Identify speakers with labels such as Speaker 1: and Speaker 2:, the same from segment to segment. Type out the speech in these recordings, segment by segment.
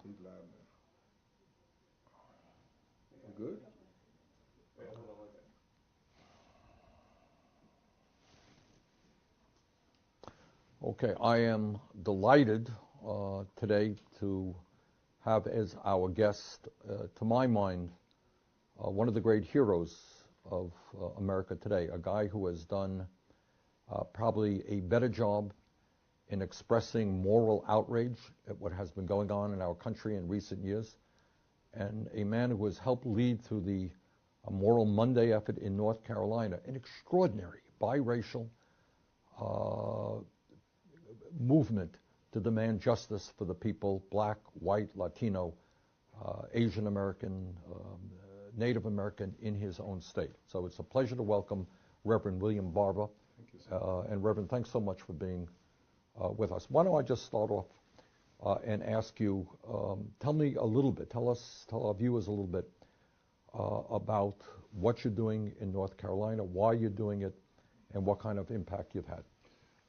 Speaker 1: He's live now. You good?
Speaker 2: Okay, I am delighted today to have as our guest, to my mind, one of the great heroes of America today, a guy who has done probably a better job in expressing moral outrage at what has been going on in our country in recent years, and a man who has helped lead through the Moral Monday effort in North Carolina, an extraordinary biracial movement to demand justice for the people, black, white, Latino, Asian American, Native American in his own state. So it's a pleasure to welcome Reverend William Barber.
Speaker 1: Thank you, sir.
Speaker 2: And Reverend, thanks so much for being with us. Why don't I just start off and ask you, tell me a little bit, tell our viewers a little bit about what you're doing in North Carolina, why you're doing it, and what kind of impact you've had.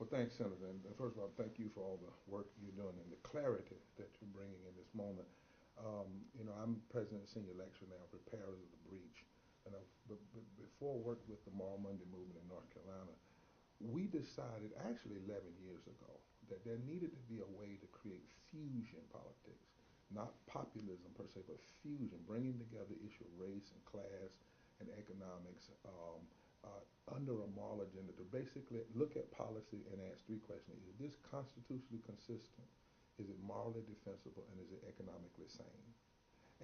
Speaker 1: Well, thanks, Senator. And first of all, thank you for all the work you're doing and the clarity that you're bringing in this moment. I'm president of senior lecturer now, preparers of the breach. And before I worked with the Moral Monday movement in North Carolina, we decided actually 11 years ago that there needed to be a way to create fusion politics, not populism per se, but fusion, bringing together the issue of race and class and economics under a moral agenda to basically look at policy and ask three questions. Is this constitutionally consistent? Is it morally defensible? And is it economically sane?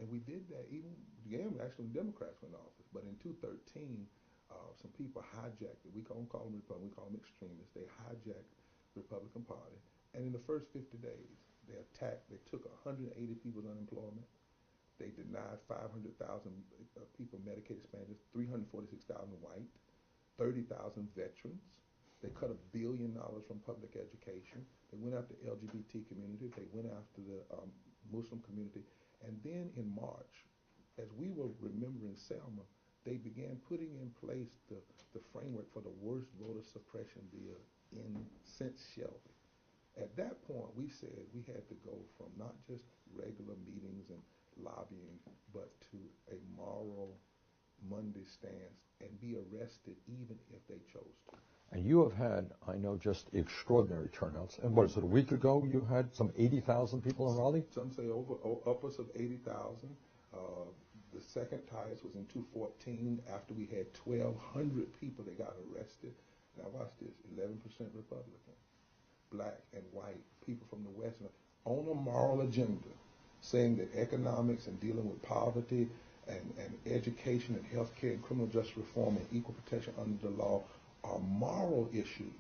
Speaker 1: And we did that even, actually, when Democrats went in office. But in 2013, some people hijacked it. We don't call them Republicans, we call them extremists. They hijacked the Republican Party. And in the first 50 days, they took 180 people's unemployment. They denied 500,000 people Medicaid expansion, 346,000 white, 30,000 veterans. They cut $1 billion from public education. They went after the LGBT community. They went after the Muslim community. And then in March, as we were remembering Selma, they began putting in place the framework for the worst voter suppression bill since Shelby. At that point, we said we had to go from not just regular meetings and lobbying, but to a moral Monday stance and be arrested even if they chose to.
Speaker 2: And you have had, I know, just extraordinary turnouts. And what is it, a week ago you had some 80,000 people in Raleigh?
Speaker 1: Some say upwards of 80,000. The second highest was in 2014 after we had 1,200 people that got arrested. Now watch this, 11% Republican, black and white, people from the West, on a moral agenda, saying that economics and dealing with poverty and education and health care and criminal justice reform and equal protection under the law are moral issues,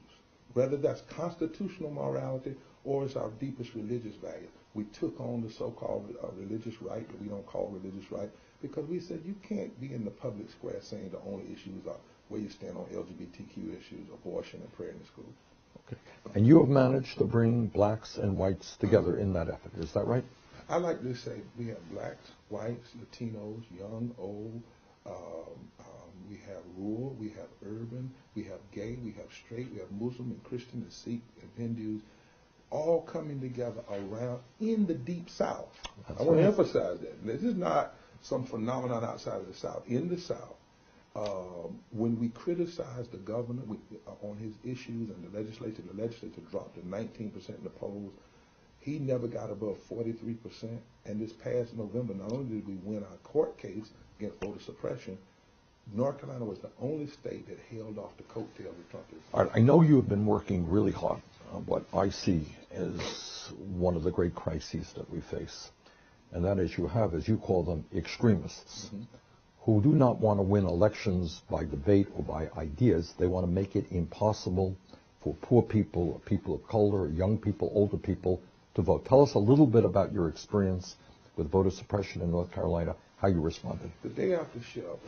Speaker 1: whether that's constitutional morality or it's our deepest religious value. We took on the so-called religious right that we don't call religious right because we said you can't be in the public square saying the only issues are where you stand on LGBTQ issues, abortion, and prayer in the school.
Speaker 2: Okay. And you have managed to bring blacks and whites together in that effort. Is that right?
Speaker 1: I like to say we have blacks, whites, Latinos, young, old, we have rural, we have urban, we have gay, we have straight, we have Muslim and Christian and Sikh and Hindus, all coming together around in the Deep South. I want to emphasize that. This is not some phenomenon outside of the South. In the South, when we criticize the governor on his issues and the legislature dropped to 19% in the polls. He never got above 43%. And this past November, not only did we win our court case against voter suppression, North Carolina was the only state that held off the coattails of Trump.
Speaker 2: All right, I know you have been working really hard on what I see as one of the great crises that we face. And that is you have, as you call them, extremists who do not want to win elections by debate or by ideas. They want to make it impossible for poor people, or people of color, or young people, older people to vote. Tell us a little bit about your experience with voter suppression in North Carolina, how you responded.
Speaker 1: The day after Shelby,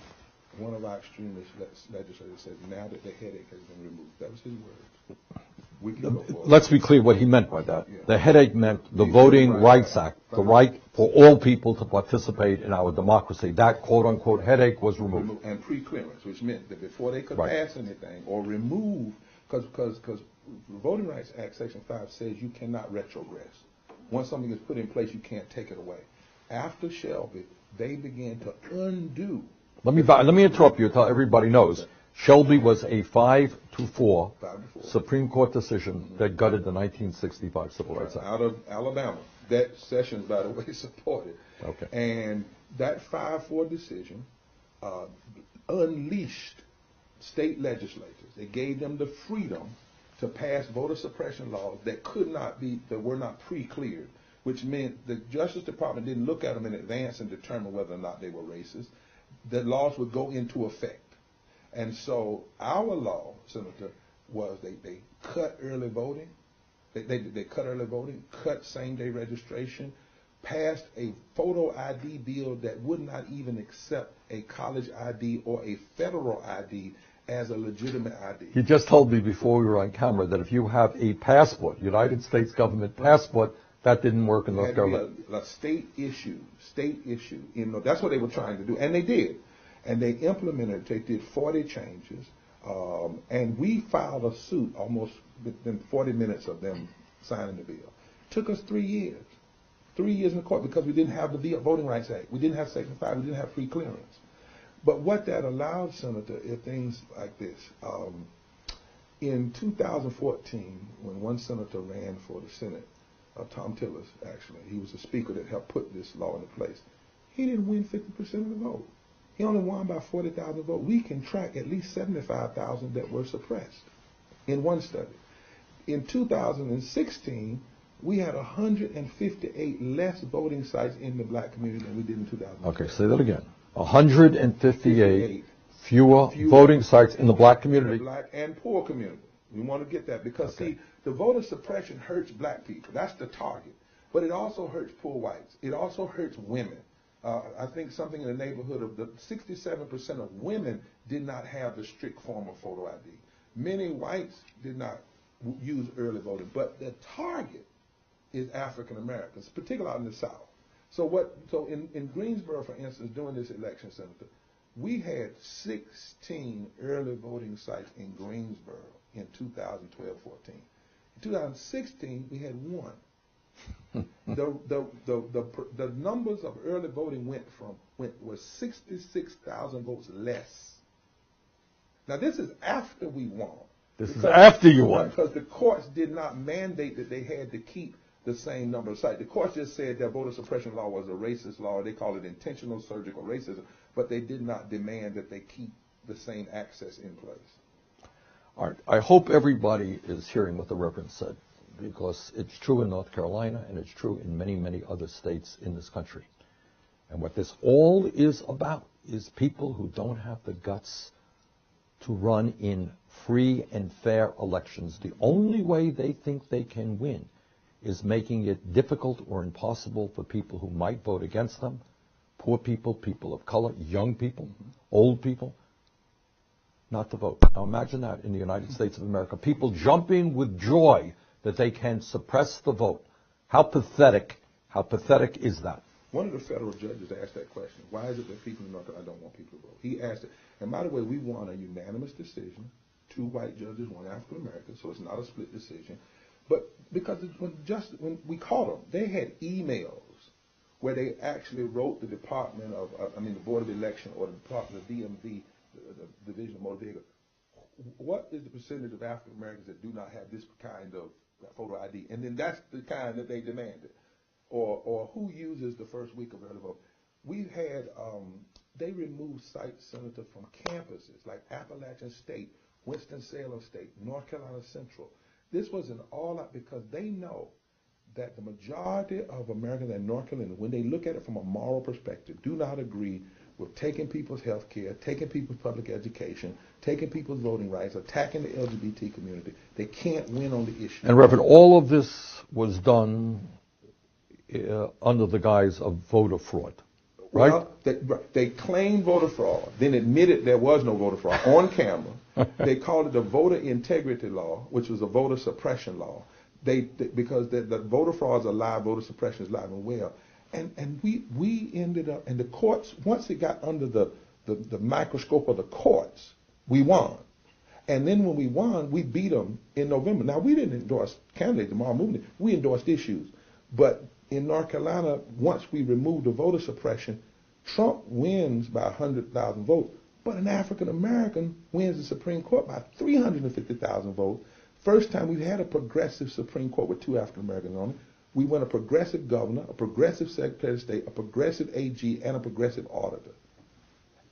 Speaker 1: one of our extremist legislators said, now that the headache has been removed. That was his words.
Speaker 2: Let's be clear what he meant by that.
Speaker 1: Yeah.
Speaker 2: The headache meant the Voting Rights Act, the right for all people to participate in our democracy. That quote-unquote headache was removed.
Speaker 1: And pre-clearance, which meant that before they could pass anything or remove, because the Voting Rights Act, Section 5, says you cannot retrogress. Once something is put in place, you can't take it away. After Shelby, they began to undo.
Speaker 2: Let me interrupt you until everybody knows. Shelby was a 5-4
Speaker 1: 5-4
Speaker 2: Supreme Court decision that gutted the 1965 Civil Rights Act.
Speaker 1: out of Alabama. That Sessions, by the way, supported.
Speaker 2: Okay.
Speaker 1: And that 5-4 decision unleashed state legislatures. It gave them the freedom to pass voter suppression laws that were not pre-cleared, which meant the Justice Department didn't look at them in advance and determine whether or not they were racist. The laws would go into effect. And so our law, Senator, was they cut early voting. They cut early voting, cut same-day registration, passed a photo ID bill that would not even accept a college ID or a federal ID as a legitimate ID.
Speaker 2: He just told me before we were on camera that if you have a passport, United States government passport, that didn't work in North Carolina.
Speaker 1: A state issue. That's what they were trying to do, and they did. And they implemented, they did 40 changes, and we filed a suit almost within 40 minutes of them signing the bill. Took us 3 years. 3 years in the court because we didn't have the Voting Rights Act. We didn't have Section 5. We didn't have free clearance. But what that allowed, Senator, is things like this. In 2014, when one senator ran for the Senate, Tom Tillis, actually, he was the speaker that helped put this law into place. He didn't win 50% of the vote. He only won by 40,000 votes. We can track at least 75,000 that were suppressed in one study. In 2016, we had 158 less voting sites in the black community than we did in 2012.
Speaker 2: Okay, say that again. 158 fewer voting sites in the black community.
Speaker 1: In the black and poor community. We want to get that because, see, the voter suppression hurts black people. That's the target. But it also hurts poor whites. It also hurts women. I think something in the neighborhood of the 67% of women did not have the strict form of photo ID. Many whites did not use early voting, but the target is African Americans, particularly out in the South. So in Greensboro, for instance, during this election, Senator, we had 16 early voting sites in Greensboro in 2012-14. In 2016, we had one. The numbers of early voting was 66,000 votes less. Now this is after we won.
Speaker 2: This is after you won.
Speaker 1: Because the courts did not mandate that they had to keep the same number of sites. The courts just said that voter suppression law was a racist law. They call it intentional surgical racism, but they did not demand that they keep the same access in place.
Speaker 2: All right. I hope everybody is hearing what the Reverend said, because it's true in North Carolina and it's true in many, many other states in this country. And what this all is about is people who don't have the guts to run in free and fair elections. The only way they think they can win is making it difficult or impossible for people who might vote against them, poor people, people of color, young people, old people, not to vote. Now imagine that in the United States of America, people jumping with joy that they can suppress the vote. How pathetic is that?
Speaker 1: One of the federal judges asked that question. Why is it that people in North Carolina don't want people to vote? He asked it. And by the way, we won a unanimous decision. 2 white judges, 1 African American, so it's not a split decision. But because when we caught them, they had emails where they actually wrote the Department of, the Board of Election or the Department of DMV, the Division of Motor Vehicles, what is the percentage of African Americans that do not have this kind of photo ID? And then that's the kind that they demanded. Or who uses the first week of early vote? We've had, they removed sites, Senator, from campuses like Appalachian State, Winston-Salem State, North Carolina Central. This was an all-out because they know that the majority of Americans in North Carolina, when they look at it from a moral perspective, do not agree with taking people's health care, taking people's public education, taking people's voting rights, attacking the LGBT community. They can't win on the issue.
Speaker 2: And Reverend, all of this was done under the guise of voter fraud, right?
Speaker 1: Well, they claimed voter fraud, then admitted there was no voter fraud on camera. They called it the voter integrity law, which was a voter suppression law. Because the voter fraud is alive, voter suppression is alive and well. And we ended up, and the courts, once it got under the microscope of the courts, we won. And then when we won, we beat them in November. Now, we didn't endorse candidates, the moral movement. We endorsed issues. But in North Carolina, once we remove the voter suppression, Trump wins by 100,000 votes, but an African American wins the Supreme Court by 350,000 votes. First time we've had a progressive Supreme Court with two African Americans on it. We won a progressive governor, a progressive Secretary of State, a progressive AG, and a progressive auditor.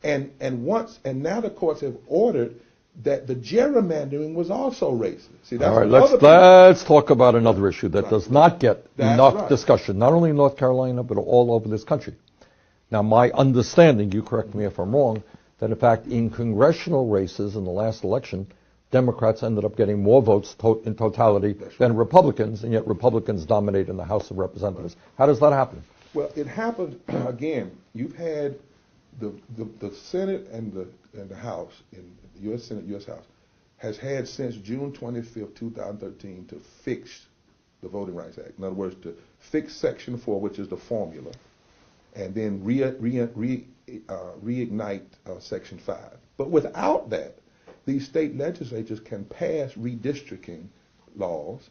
Speaker 1: And now the courts have ordered that the gerrymandering was also racist. See, that's
Speaker 2: all right, let's talk about another issue that does not get enough discussion, not only in North Carolina, but all over this country. Now, my understanding, you correct me if I'm wrong, that in fact in congressional races in the last election, Democrats ended up getting more votes in totality than Republicans, and yet Republicans dominate in the House of Representatives. How does that happen?
Speaker 1: Well, it happened, again, you've had the Senate and the House, in the U.S. Senate, U.S. House, has had since June 25th, 2013 to fix the Voting Rights Act. In other words, to fix Section 4, which is the formula, and then reignite Section 5. But without that, these state legislatures can pass redistricting laws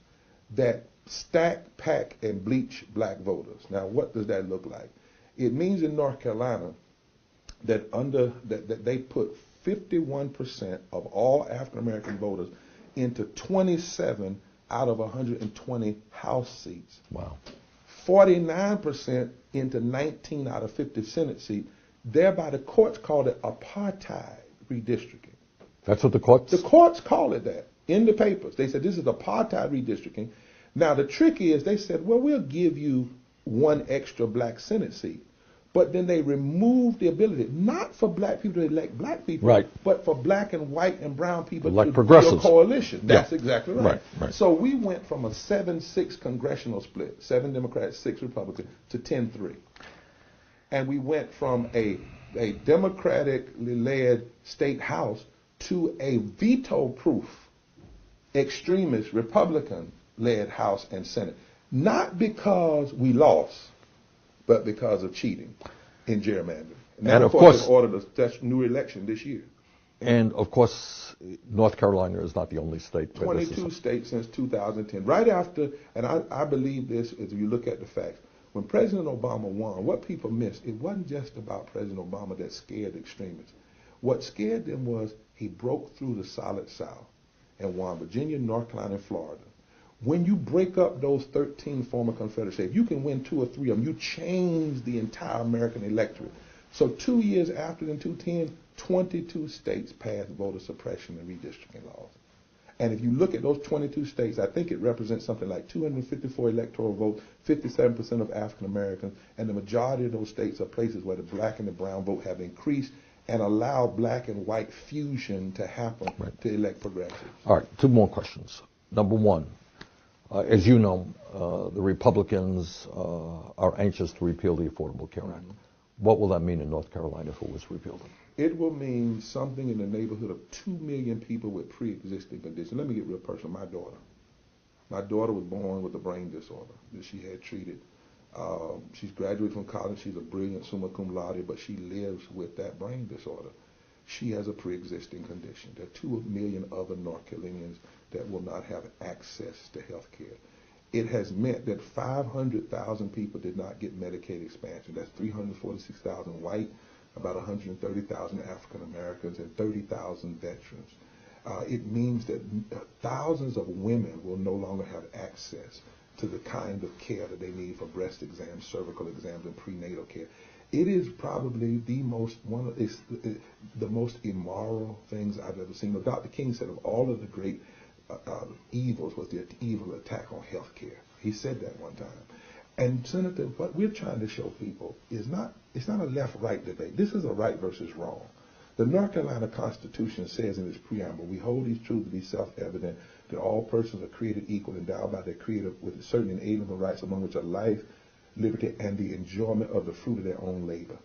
Speaker 1: that stack, pack, and bleach black voters. Now, what does that look like? It means in North Carolina that that they put 51% of all African American voters into 27 out of 120 House seats.
Speaker 2: Wow.
Speaker 1: 49% into 19 out of 50 Senate seats. Thereby, the courts called it apartheid redistricting.
Speaker 2: That's what the courts?
Speaker 1: The courts call it that in the papers. They said this is apartheid redistricting. Now, the trick is they said, well, we'll give you one extra black Senate seat. But then they removed the ability, not for black people to elect black people,
Speaker 2: right,
Speaker 1: but for black and white and brown people
Speaker 2: like
Speaker 1: to
Speaker 2: progressives.
Speaker 1: be a coalition. That's exactly
Speaker 2: right.
Speaker 1: So we went from a 7-6 congressional split, 7 Democrats, 6 Republicans, to 10-3. And we went from a democratically led state house to a veto-proof, extremist, Republican-led House and Senate. Not because we lost, but because of cheating in gerrymandering. And of course, they ordered a new election this year.
Speaker 2: And of course, North Carolina is not the only state.
Speaker 1: 22 states since 2010. Right after, and I believe this as you look at the facts, when President Obama won, what people missed, it wasn't just about President Obama that scared extremists. What scared them was he broke through the solid South and won Virginia, North Carolina, and Florida. When you break up those 13 former Confederate states, you can win 2 or 3 of them. You change the entire American electorate. So 2 years after in 2010, 22 states passed voter suppression and redistricting laws. And if you look at those 22 states, I think it represents something like 254 electoral votes, 57% of African Americans, and the majority of those states are places where the black and the brown vote have increased and allow black and white fusion to happen to elect progressives.
Speaker 2: All right, 2 more questions. Number 1. As you know, the Republicans are anxious to repeal the Affordable Care Act. What will that mean in North Carolina if it was repealed?
Speaker 1: It will mean something in the neighborhood of 2 million people with pre-existing conditions. Let me get real personal. My daughter was born with a brain disorder that she had treated. She's graduated from college. She's a brilliant summa cum laude, but she lives with that brain disorder. She has a pre-existing condition. There are 2 million other North Carolinians that will not have access to health care. It has meant that 500,000 people did not get Medicaid expansion. That's 346,000 white, about 130,000 African Americans, and 30,000 veterans. It means that thousands of women will no longer have access to the kind of care that they need for breast exams, cervical exams, and prenatal care. It is probably the most immoral things I've ever seen. Dr. King said of all of the great evils was the evil attack on health care. He said that one time. And Senator, what we're trying to show people is it's not a left-right debate. This is a right versus wrong. The North Carolina Constitution says in its preamble, we hold these truths to be self-evident, that all persons are created equal, endowed by their Creator with certain inalienable rights, among which are life, liberty, and the enjoyment of the fruit of their own labor.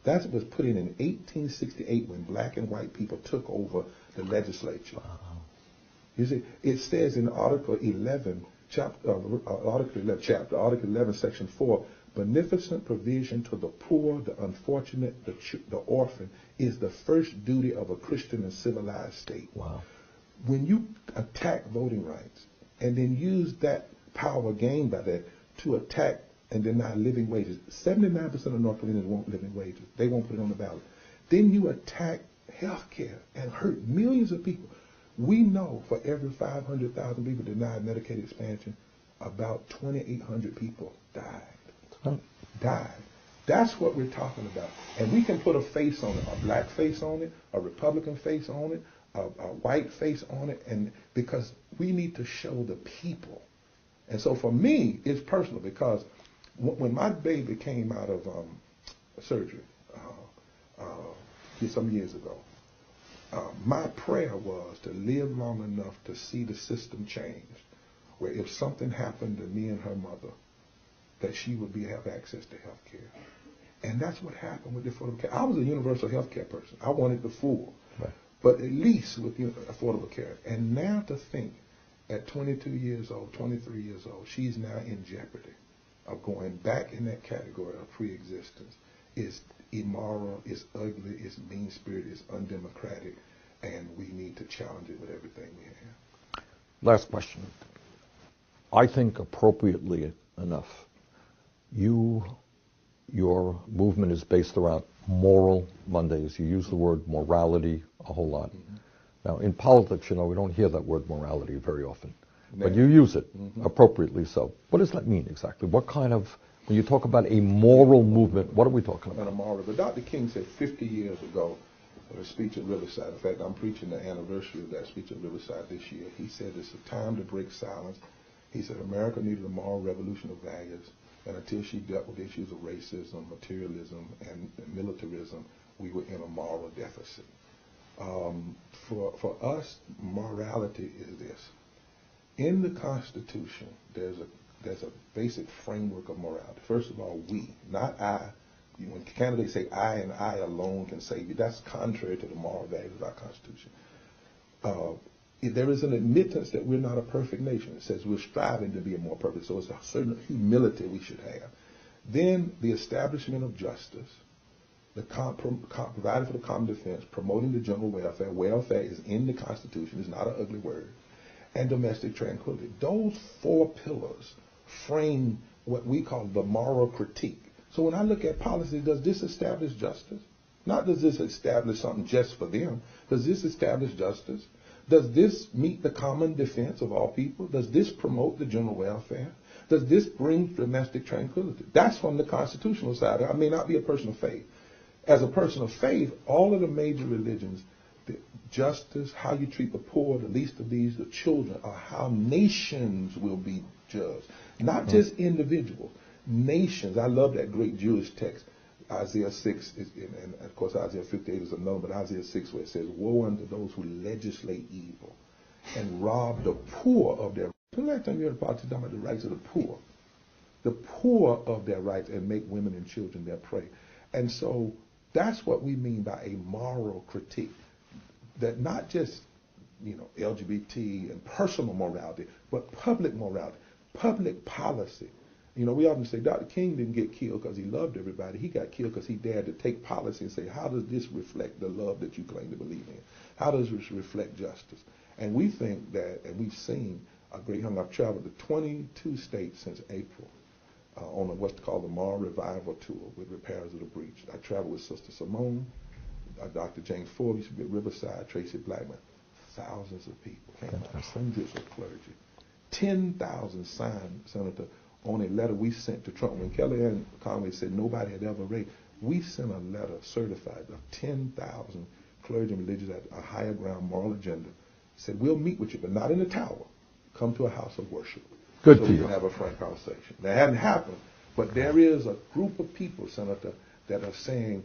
Speaker 1: That was put in 1868 when black and white people took over the legislature. You see, it says in Article 11, Article 11, Section 4, beneficent provision to the poor, the unfortunate, the orphan is the first duty of a Christian and civilized state.
Speaker 2: Wow.
Speaker 1: When you attack voting rights and then use that power gained by that to attack and deny living wages. 79% of North Carolinians want living wages. They won't put it on the ballot. Then you attack health care and hurt millions of people. We know for every 500,000 people denied Medicaid expansion, about 2,800 people died. Died. That's what we're talking about. And we can put a face on it, a black face on it, a Republican face on it, a white face on it, and because we need to show the people. And so for me, it's personal because when my baby came out of surgery some years ago, my prayer was to live long enough to see the system change, where if something happened to me and her mother, that she would have access to health care. And that's what happened with the affordable care. I was a universal health care person. I wanted the full, right, but at least with affordable care. And now to think, at 22 years old, 23 years old, she's now in jeopardy of going back in that category of pre-existence. It's immoral, it's ugly, it's mean-spirited, it's undemocratic, and we need to challenge it with everything we have.
Speaker 2: Last question. I think appropriately enough, your movement is based around moral Mondays. You use the word morality a whole lot. Mm-hmm. Now, in politics, we don't hear that word morality very often, but you use it appropriately so. What does that mean exactly? What kind of, when you talk about a moral movement, what are we talking about?
Speaker 1: A moral, but Dr. King said 50 years ago, at a speech at Riverside, in fact, I'm preaching the anniversary of that speech at Riverside this year. He said it's a time to break silence. He said America needed a moral revolution of values, and until she dealt with issues of racism, materialism, and militarism, we were in a moral deficit. For us, morality is this. In the Constitution, there's a basic framework of morality. First of all, we, not I. When candidates say I and I alone can save you, that's contrary to the moral values of our Constitution. There is an admittance that we're not a perfect nation. It says we're striving to be a more perfect. So it's a certain humility we should have. Then the establishment of justice, providing for the common defense, promoting the general welfare. Welfare is in the Constitution. It's not an ugly word. And domestic tranquility. Those four pillars frame what we call the moral critique. So when I look at policy, does this establish justice? Not does this establish something just for them. Does this establish justice? Does this meet the common defense of all people? Does this promote the general welfare? Does this bring domestic tranquility? That's from the constitutional side. I may not be a person of faith. As a person of faith, all of the major religions, the justice, how you treat the poor, the least of these, the children, are how nations will be judged. Not just individuals, nations. I love that great Jewish text. Isaiah 6, and of course Isaiah 58 is another, but Isaiah 6 where it says, woe unto those who legislate evil and rob the poor of their rights. The last time you heard a politician talking about the rights of the poor of their rights, and make women and children their prey. And so that's what we mean by a moral critique. That not just, LGBT and personal morality, but public morality, public policy. We often say Dr. King didn't get killed because he loved everybody. He got killed because he dared to take policy and say, how does this reflect the love that you claim to believe in? How does this reflect justice? And we think that, and we've seen a great hunger. I've traveled to 22 states since April on what's called the Moral Revival Tour with Repairers of the Breach. I traveled with Sister Simone, Dr. James Forbes used to be at Riverside, Tracy Blackman. Thousands of people came out, hundreds of clergy. 10,000 signed, Senator, on a letter we sent to Trump. When Kellyanne Conway said nobody had ever raised, we sent a letter certified of 10,000 clergy and religious at a higher ground moral agenda. Said, we'll meet with you, but not in the tower. Come to a house of worship.
Speaker 2: Good
Speaker 1: so
Speaker 2: for
Speaker 1: we
Speaker 2: you.
Speaker 1: can have a frank conversation. That hadn't happened, but there is a group of people, Senator, that are saying,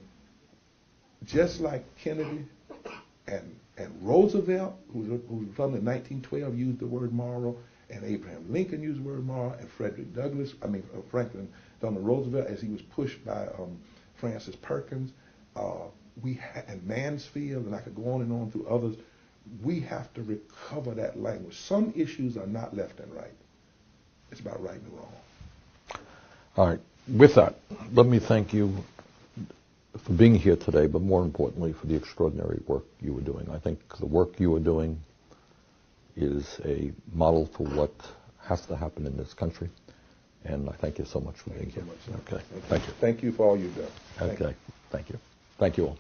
Speaker 1: just like Kennedy and Roosevelt, who was from in 1912, used the word moral, and Abraham Lincoln used the word moral, and Franklin Delano Roosevelt, as he was pushed by Francis Perkins, and Mansfield, and I could go on and on through others. We have to recover that language. Some issues are not left and right. It's about right and wrong.
Speaker 2: All right. With that, let me thank you for being here today, but more importantly, for the extraordinary work you were doing. I think the work you are doing is a model for what has to happen in this country. And I thank you so much for being
Speaker 1: Thank you
Speaker 2: here.
Speaker 1: so much, sir.
Speaker 2: Okay, thank you.
Speaker 1: Thank you for all you've done. Thank you.
Speaker 2: Okay, thank you. Thank you all.